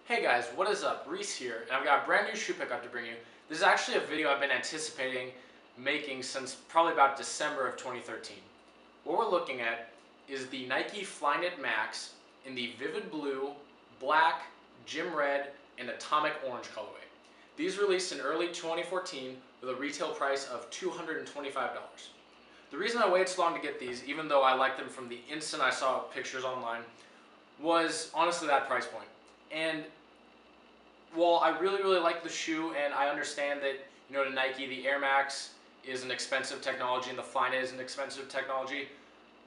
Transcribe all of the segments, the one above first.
Hey guys, what is up? Reese here, and I've got a brand new shoe pickup to bring you. This is actually a video I've been anticipating making since probably about December of 2013. What we're looking at is the Nike Flyknit Max in the vivid blue, black, gym red, and atomic orange colorway. These released in early 2014 with a retail price of $225. The reason I waited so long to get these, even though I liked them from the instant I saw pictures online, was honestly that price point. And while I really like the shoe, and I understand that, to Nike, the Air Max is an expensive technology and the Flyknit is an expensive technology,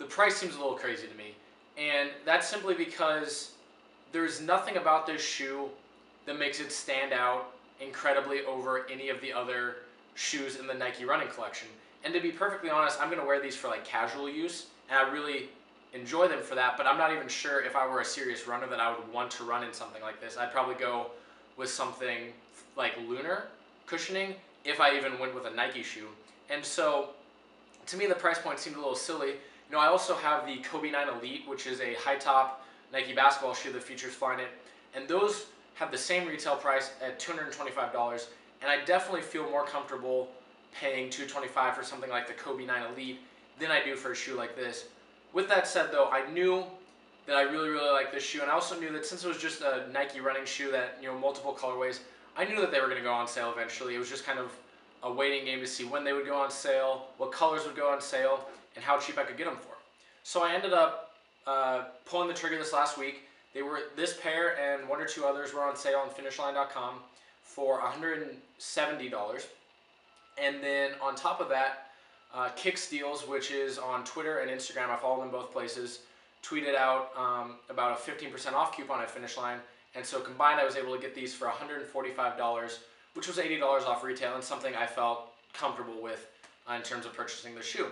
the price seems a little crazy to me. And that's simply because there's nothing about this shoe that makes it stand out incredibly over any of the other shoes in the Nike running collection. And to be perfectly honest, I'm going to wear these for like casual use, and I really enjoy them for that, but I'm not even sure if I were a serious runner that I would want to run in something like this. I'd probably go with something like Lunar cushioning if I even went with a Nike shoe. And so to me the price point seemed a little silly. I also have the Kobe 9 Elite, which is a high top Nike basketball shoe that features Flyknit, and those have the same retail price at $225, and I definitely feel more comfortable paying $225 for something like the Kobe 9 Elite than I do for a shoe like this. With that said though, I knew that I really liked this shoe, and I also knew that since it was just a Nike running shoe that, multiple colorways, I knew that they were going to go on sale eventually. It was just kind of a waiting game to see when they would go on sale, what colors would go on sale, and how cheap I could get them for. So I ended up pulling the trigger this last week. This pair and one or two others were on sale on finishline.com for $170. And then on top of that, Kick Steals, which is on Twitter and Instagram, I follow them both places, tweeted out about a 15% off coupon at Finishline, and so combined I was able to get these for $145, which was $80 off retail, and something I felt comfortable with in terms of purchasing the shoe.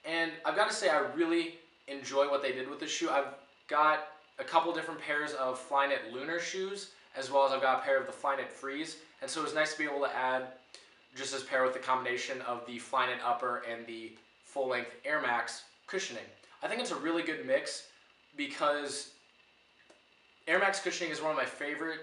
And I've got to say I really enjoy what they did with the shoe. I've got a couple different pairs of Flyknit Lunar shoes, as well as I've got a pair of the Flyknit Freeze, and so it was nice to be able to add just this pair with the combination of the Flyknit upper and the full-length Air Max cushioning. I think it's a really good mix because Air Max cushioning is one of my favorite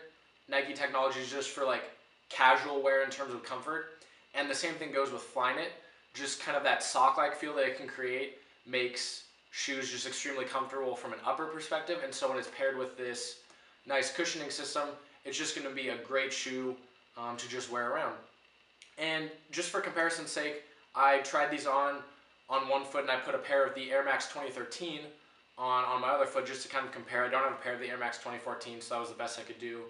Nike technologies just for like casual wear in terms of comfort, and the same thing goes with Flyknit. Just kind of that sock-like feel that it can create makes shoes just extremely comfortable from an upper perspective, and so when it's paired with this nice cushioning system, it's just going to be a great shoe to just wear around. And just for comparison's sake, I tried these on one foot, and I put a pair of the Air Max 2013 on my other foot just to kind of compare. I don't have a pair of the Air Max 2014, so that was the best I could do.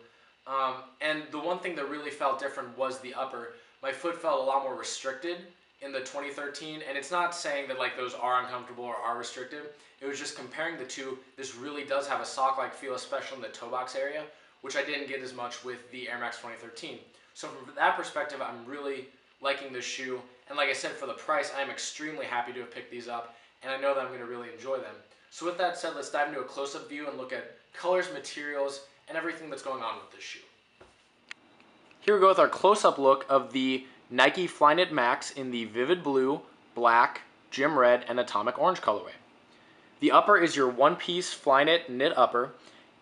And the one thing that really felt different was the upper. My foot felt a lot more restricted in the 2013, and it's not saying that like those are uncomfortable or are restrictive. It was just comparing the two. This really does have a sock-like feel, especially in the toe box area, which I didn't get as much with the Air Max 2013. So from that perspective, I'm really liking this shoe, and like I said, for the price, I'm extremely happy to have picked these up, and I know that I'm going to really enjoy them. So with that said, let's dive into a close-up view and look at colors, materials, and everything that's going on with this shoe. Here we go with our close-up look of the Nike Flyknit Max in the vivid blue, black, gym red, and atomic orange colorway. The upper is your one-piece Flyknit knit upper,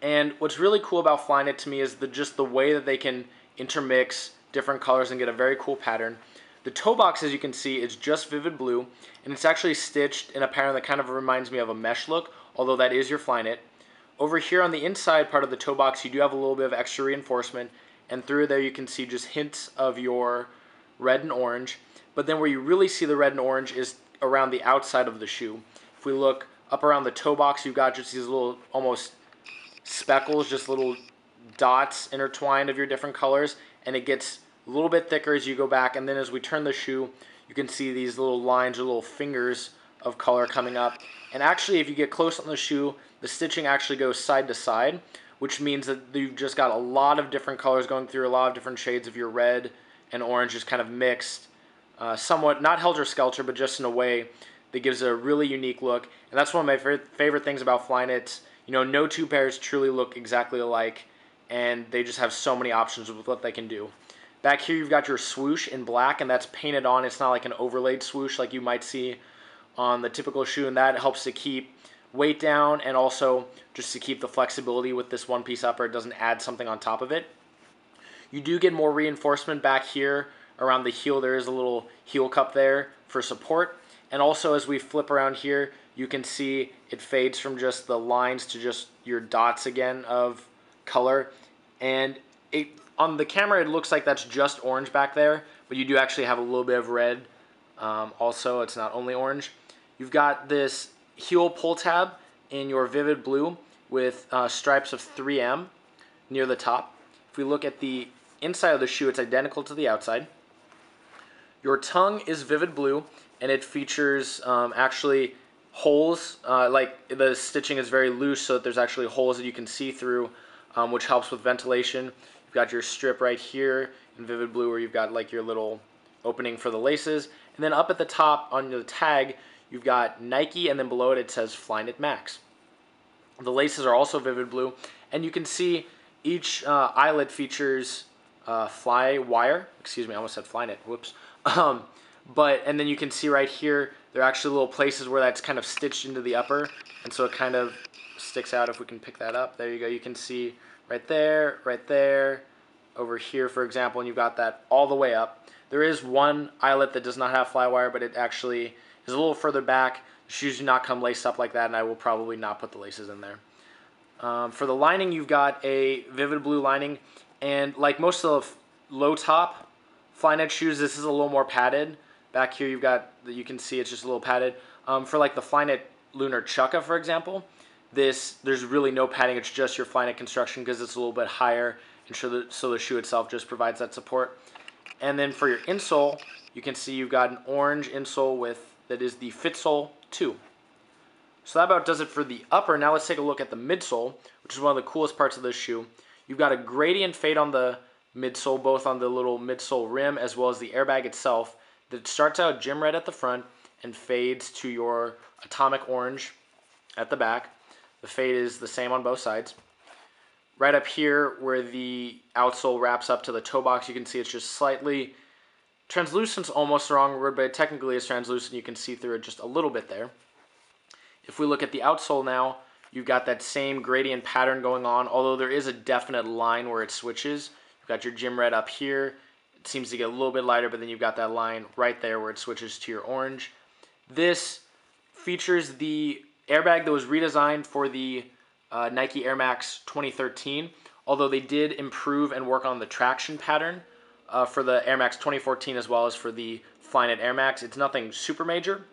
and what's really cool about Flyknit to me is just the way that they can intermix different colors and get a very cool pattern. The toe box, as you can see, is just vivid blue, and it's actually stitched in a pattern that kind of reminds me of a mesh look, although that is your Flyknit. Over here on the inside part of the toe box, you do have a little bit of extra reinforcement, and through there you can see just hints of your red and orange, but then where you really see the red and orange is around the outside of the shoe. If we look up around the toe box, you've got just these little almost speckles, just little dots intertwined of your different colors, and it gets a little bit thicker as you go back, and then as we turn the shoe, you can see these little lines or little fingers of color coming up. And actually, if you get close on the shoe, the stitching actually goes side to side, which means that you've just got a lot of different colors going through, a lot of different shades of your red and orange just kind of mixed, somewhat, not helter-skelter, but just in a way that gives it a really unique look. And that's one of my favorite things about Flyknit. No two pairs truly look exactly alike, and they just have so many options with what they can do. Back here you've got your swoosh in black, and that's painted on. It's not like an overlaid swoosh like you might see on the typical shoe, and that helps to keep weight down and also just to keep the flexibility with this one-piece upper. It doesn't add something on top of it. You do get more reinforcement back here around the heel. There is a little heel cup there for support. And also as we flip around here, you can see it fades from just the lines to just your dots again of color. And on the camera, it looks like that's just orange back there, but you do actually have a little bit of red. Also, it's not only orange. You've got this heel pull tab in your vivid blue with stripes of 3M near the top. If we look at the inside of the shoe, it's identical to the outside. Your tongue is vivid blue, and it features actually holes. Like the stitching is very loose, so that there's actually holes that you can see through, which helps with ventilation. You've got your strip right here in vivid blue, where you've got like your little opening for the laces. And then up at the top on the tag, you've got Nike, and then below it, it says Flyknit Max. The laces are also vivid blue, and you can see each eyelet features fly wire. Excuse me, I almost said Flyknit. Whoops. And then you can see right here, there are actually little places where that's kind of stitched into the upper, and so it kind of sticks out. If we can pick that up, there you go. You can see right there, over here, for example, and you've got that all the way up. There is one eyelet that does not have fly wire, but it actually is a little further back. The shoes do not come laced up like that, and I will probably not put the laces in there. For the lining, you've got a vivid blue lining, and like most of the low top Flyknit shoes, this is a little more padded. Back here, you've got, you can see it's just a little padded. For like the Flyknit Lunar Chukka, for example, there's really no padding. It's just your Flyknit construction because it's a little bit higher, and so the shoe itself just provides that support. And then for your insole, you can see you've got an orange insole that is the Fitsole 2. So that about does it for the upper. Now let's take a look at the midsole, which is one of the coolest parts of this shoe. You've got a gradient fade on the midsole, both on the little midsole rim as well as the airbag itself, that starts out gym red at the front and fades to your atomic orange at the back. The fade is the same on both sides. Right up here where the outsole wraps up to the toe box, you can see it's just slightly translucent's almost the wrong word, but it technically is translucent. You can see through it just a little bit there. If we look at the outsole now, you've got that same gradient pattern going on, although there is a definite line where it switches. You've got your gym red up here. It seems to get a little bit lighter, but then you've got that line right there where it switches to your orange. This features the airbag that was redesigned for the Nike Air Max 2013, although they did improve and work on the traction pattern for the Air Max 2014 as well as for the Flyknit Air Max. It's nothing super major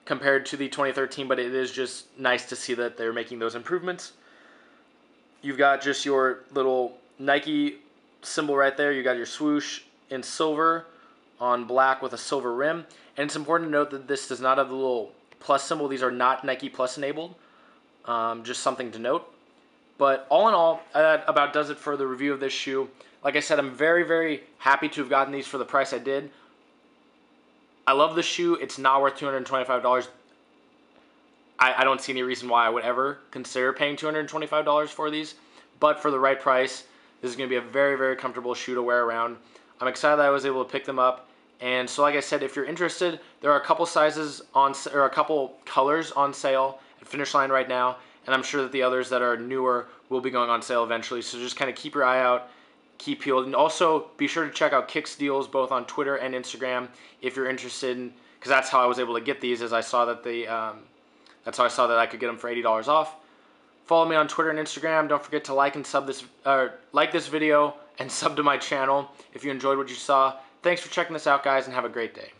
compared to the 2013, but it is just nice to see that they're making those improvements. You've got just your little Nike symbol right there. You got your swoosh in silver on black with a silver rim. And it's important to note that this does not have the little plus symbol. These are not Nike Plus enabled. Just something to note. But all in all, that about does it for the review of this shoe. Like I said, I'm very, very happy to have gotten these for the price I did. I love the shoe. It's not worth $225. I don't see any reason why I would ever consider paying $225 for these. But for the right price, this is going to be a very, very comfortable shoe to wear around. I'm excited that I was able to pick them up. And so like I said, if you're interested, there are a couple sizes on, or a couple colors on sale at Finish Line right now. And I'm sure that the others that are newer will be going on sale eventually. So just kind of keep your eye out, keep peeled. And also be sure to check out Kick's deals both on Twitter and Instagram if you're interested in, because that's how I was able to get these, as I saw that that's how I saw that I could get them for $80 off. Follow me on Twitter and Instagram. Don't forget to like this video and sub to my channel if you enjoyed what you saw. Thanks for checking this out, guys, and have a great day.